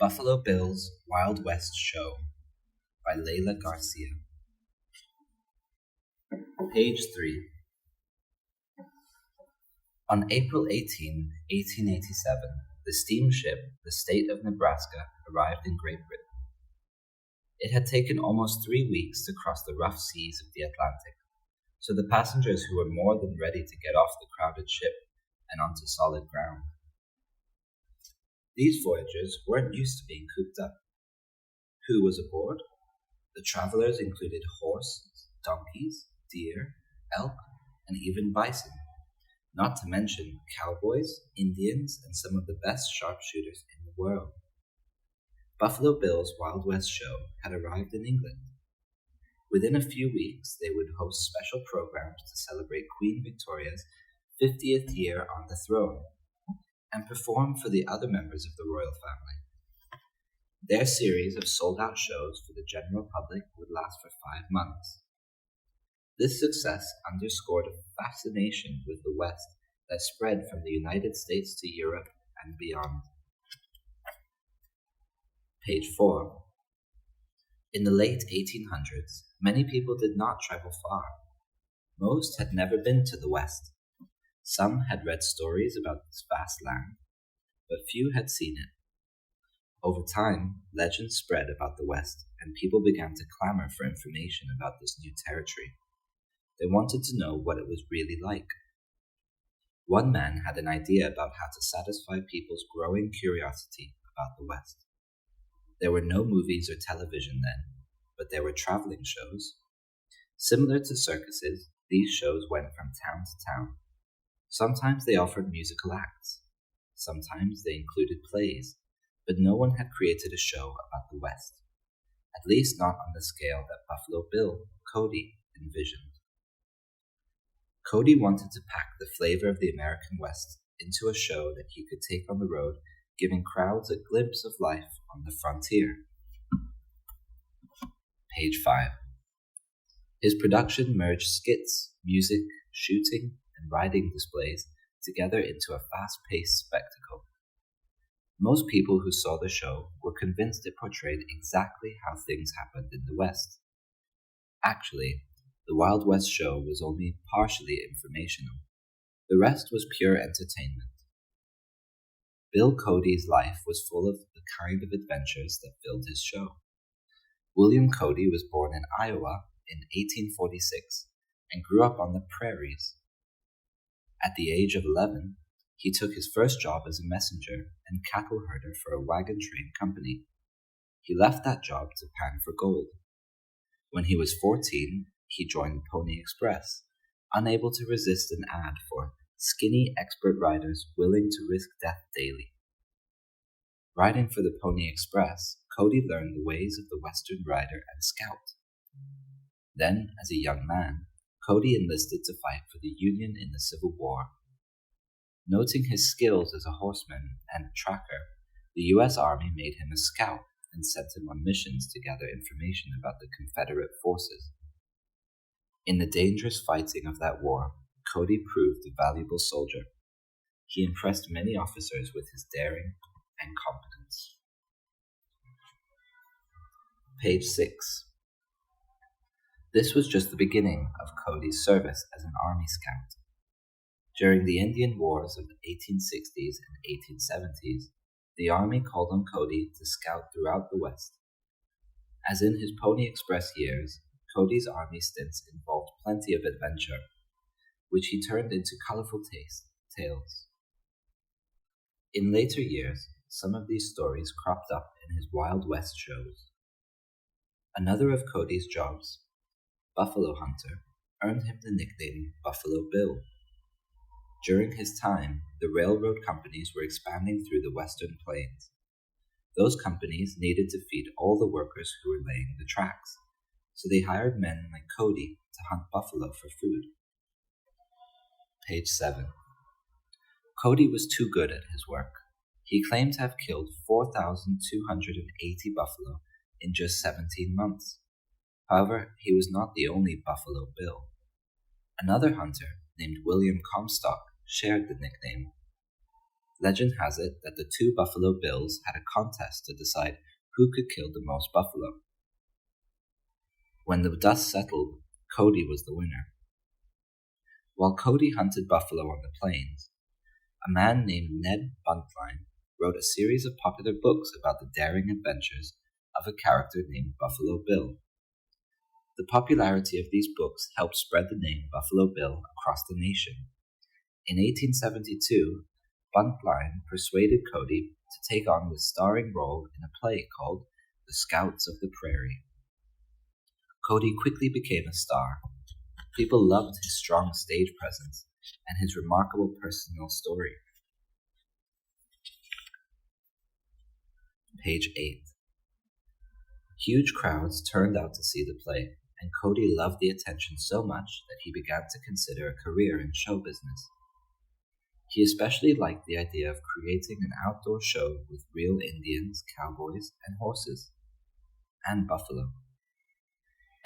Buffalo Bill's Wild West Show by Leila Garcia. Page 3. On April 18, 1887, the steamship, the State of Nebraska, arrived in Great Britain. It had taken almost 3 weeks to cross the rough seas of the Atlantic, so the passengers who were more than ready to get off the crowded ship and onto solid ground. These voyagers weren't used to being cooped up. Who was aboard? The travelers included horses, donkeys, deer, elk, and even bison, not to mention cowboys, Indians, and some of the best sharpshooters in the world. Buffalo Bill's Wild West Show had arrived in England. Within a few weeks, they would host special programs to celebrate Queen Victoria's 50th year on the throne and perform for the other members of the royal family. Their series of sold-out shows for the general public would last for 5 months. This success underscored a fascination with the West that spread from the United States to Europe and beyond. Page 4. In the late 1800s, many people did not travel far. Most had never been to the West. Some had read stories about this vast land, but few had seen it. Over time, legends spread about the West, and people began to clamor for information about this new territory. They wanted to know what it was really like. One man had an idea about how to satisfy people's growing curiosity about the West. There were no movies or television then, but there were traveling shows. Similar to circuses, these shows went from town to town. Sometimes they offered musical acts. Sometimes they included plays, but no one had created a show about the West, at least not on the scale that Buffalo Bill, Cody, envisioned. Cody wanted to pack the flavor of the American West into a show that he could take on the road, giving crowds a glimpse of life on the frontier. Page 5. His production merged skits, music, shooting, and riding displays together into a fast-paced spectacle. Most people who saw the show were convinced it portrayed exactly how things happened in the West. Actually, the Wild West show was only partially informational. The rest was pure entertainment. Bill Cody's life was full of the kind of adventures that filled his show. William Cody was born in Iowa in 1846 and grew up on the prairies. At the age of 11, he took his first job as a messenger and cattle herder for a wagon train company. He left that job to pan for gold. When he was 14, he joined Pony Express, unable to resist an ad for skinny expert riders willing to risk death daily. Riding for the Pony Express, Cody learned the ways of the Western rider and scout. Then, as a young man, Cody enlisted to fight for the Union in the Civil War. Noting his skills as a horseman and tracker, the U.S. Army made him a scout and sent him on missions to gather information about the Confederate forces. In the dangerous fighting of that war, Cody proved a valuable soldier. He impressed many officers with his daring and competence. Page 6. This was just the beginning of Cody's service as an Army scout. During the Indian Wars of the 1860s and 1870s, the Army called on Cody to scout throughout the West. As in his Pony Express years, Cody's Army stints involved plenty of adventure, which he turned into colorful tales. In later years, some of these stories cropped up in his Wild West shows. Another of Cody's jobs, Buffalo Hunter, earned him the nickname Buffalo Bill. During his time, the railroad companies were expanding through the western plains. Those companies needed to feed all the workers who were laying the tracks, so they hired men like Cody to hunt buffalo for food. Page 7. Cody was too good at his work. He claimed to have killed 4,280 buffalo in just 17 months. However, he was not the only Buffalo Bill. Another hunter, named William Comstock, shared the nickname. Legend has it that the two Buffalo Bills had a contest to decide who could kill the most buffalo. When the dust settled, Cody was the winner. While Cody hunted buffalo on the plains, a man named Ned Buntline wrote a series of popular books about the daring adventures of a character named Buffalo Bill. The popularity of these books helped spread the name Buffalo Bill across the nation. In 1872, Buntline persuaded Cody to take on the starring role in a play called The Scouts of the Prairie. Cody quickly became a star. People loved his strong stage presence and his remarkable personal story. Page 8. Huge crowds turned out to see the play, and Cody loved the attention so much that he began to consider a career in show business. He especially liked the idea of creating an outdoor show with real Indians, cowboys, and horses, and buffalo.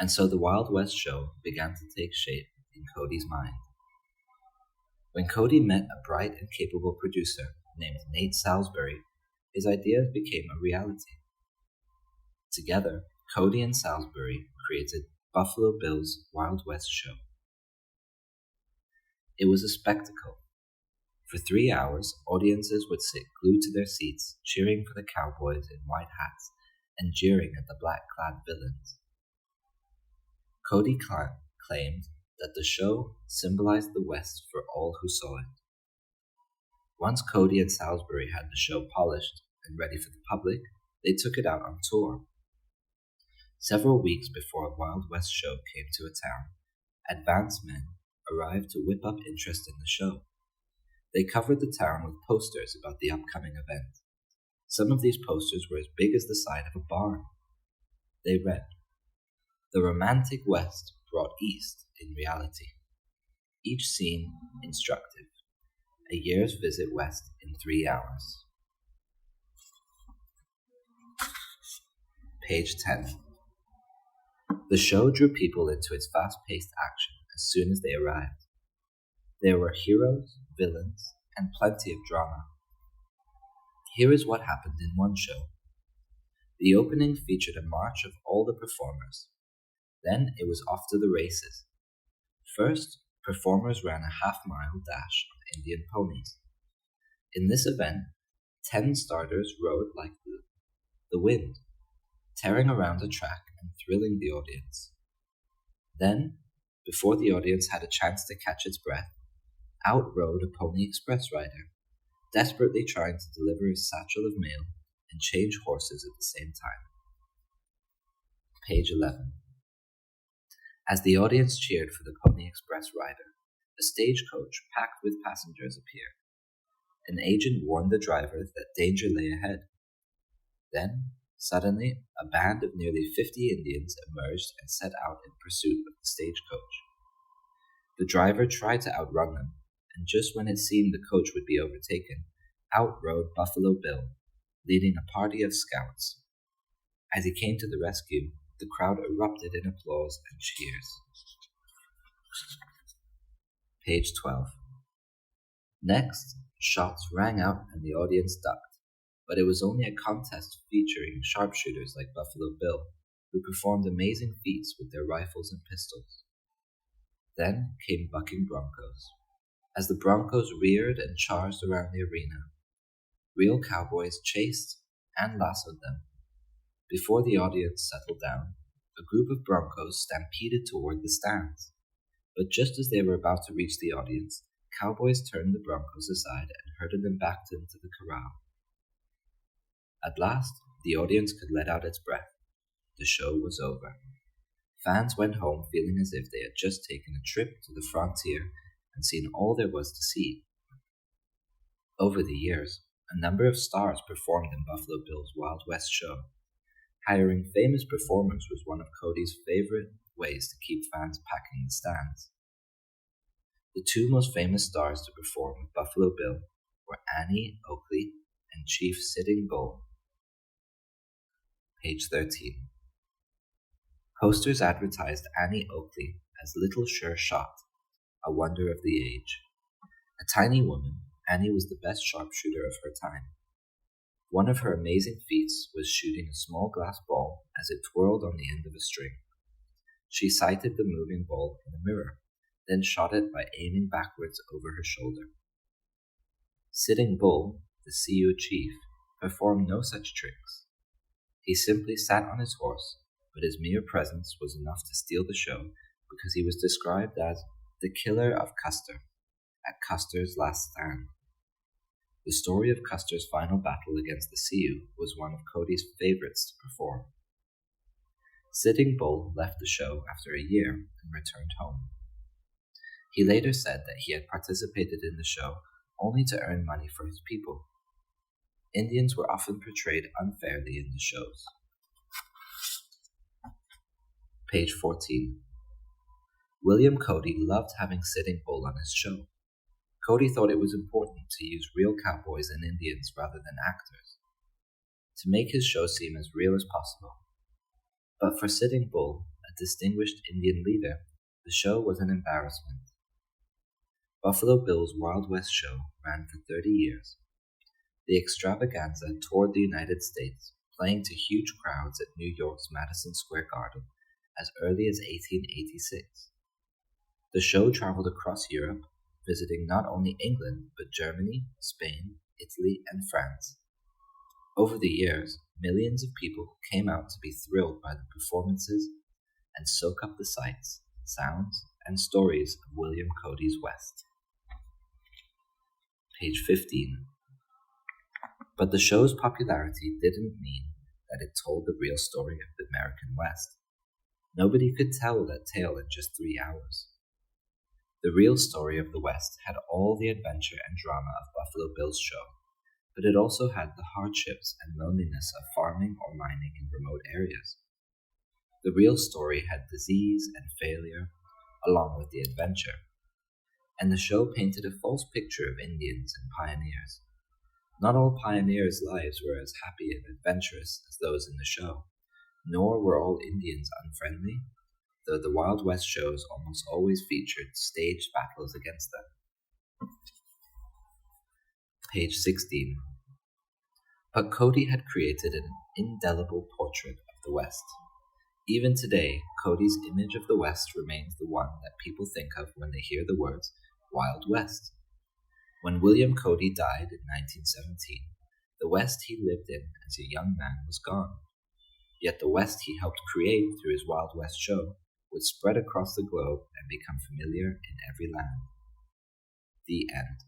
And so the Wild West show began to take shape in Cody's mind. When Cody met a bright and capable producer named Nate Salisbury, his ideas became a reality. Together, Cody and Salisbury created Buffalo Bill's Wild West show. It was a spectacle. For 3 hours, audiences would sit glued to their seats, cheering for the cowboys in white hats and jeering at the black-clad villains. Cody claimed that the show symbolized the West for all who saw it. Once Cody and Salisbury had the show polished and ready for the public, they took it out on tour. Several weeks before a Wild West show came to a town, advance men arrived to whip up interest in the show. They covered the town with posters about the upcoming event. Some of these posters were as big as the side of a barn. They read, "The romantic West brought East in reality. Each scene instructive. A year's visit West in 3 hours." Page 10. The show drew people into its fast-paced action as soon as they arrived. There were heroes, villains, and plenty of drama. Here is what happened in one show. The opening featured a march of all the performers. Then it was off to the races. First, performers ran a half-mile dash on Indian ponies. In this event, 10 starters rode like the wind, tearing around the track and thrilling the audience. Then, before the audience had a chance to catch its breath, out rode a Pony Express rider, desperately trying to deliver his satchel of mail and change horses at the same time. Page 11. As the audience cheered for the Pony Express rider, a stagecoach packed with passengers appeared. An agent warned the driver that danger lay ahead. Then, suddenly, a band of nearly 50 Indians emerged and set out in pursuit of the stagecoach. The driver tried to outrun them, and just when it seemed the coach would be overtaken, out rode Buffalo Bill, leading a party of scouts. As he came to the rescue, the crowd erupted in applause and cheers. Page 12. Next, shots rang out and the audience ducked, but it was only a contest featuring sharpshooters like Buffalo Bill, who performed amazing feats with their rifles and pistols. Then came bucking broncos. As the broncos reared and charged around the arena, real cowboys chased and lassoed them. Before the audience settled down, a group of broncos stampeded toward the stands. But just as they were about to reach the audience, cowboys turned the broncos aside and herded them back into the corral. At last, the audience could let out its breath. The show was over. Fans went home feeling as if they had just taken a trip to the frontier and seen all there was to see. Over the years, a number of stars performed in Buffalo Bill's Wild West show. Hiring famous performers was one of Cody's favorite ways to keep fans packing the stands. The two most famous stars to perform with Buffalo Bill were Annie Oakley and Chief Sitting Bull. Page 13. Posters advertised Annie Oakley as Little Sure Shot, a wonder of the age. A tiny woman, Annie was the best sharpshooter of her time. One of her amazing feats was shooting a small glass ball as it twirled on the end of a string. She sighted the moving ball in a mirror, then shot it by aiming backwards over her shoulder. Sitting Bull, the Sioux chief, performed no such tricks. He simply sat on his horse, but his mere presence was enough to steal the show because he was described as the killer of Custer at Custer's last stand. The story of Custer's final battle against the Sioux was one of Cody's favorites to perform. Sitting Bull left the show after a year and returned home. He later said that he had participated in the show only to earn money for his people. Indians were often portrayed unfairly in the shows. Page 14. William Cody loved having Sitting Bull on his show. Cody thought it was important to use real cowboys and Indians rather than actors, to make his show seem as real as possible. But for Sitting Bull, a distinguished Indian leader, the show was an embarrassment. Buffalo Bill's Wild West show ran for 30 years. The extravaganza toured the United States, playing to huge crowds at New York's Madison Square Garden as early as 1886. The show traveled across Europe, visiting not only England but Germany, Spain, Italy, and France. Over the years, millions of people came out to be thrilled by the performances and soak up the sights, sounds, and stories of William Cody's West. Page 15. But the show's popularity didn't mean that it told the real story of the American West. Nobody could tell that tale in just 3 hours. The real story of the West had all the adventure and drama of Buffalo Bill's show, but it also had the hardships and loneliness of farming or mining in remote areas. The real story had disease and failure, along with the adventure, and the show painted a false picture of Indians and pioneers. Not all pioneers' lives were as happy and adventurous as those in the show, nor were all Indians unfriendly, though the Wild West shows almost always featured staged battles against them. Page 16. But Cody had created an indelible portrait of the West. Even today, Cody's image of the West remains the one that people think of when they hear the words Wild West. When William Cody died in 1917, the West he lived in as a young man was gone. Yet the West he helped create through his Wild West show would spread across the globe and become familiar in every land. The end.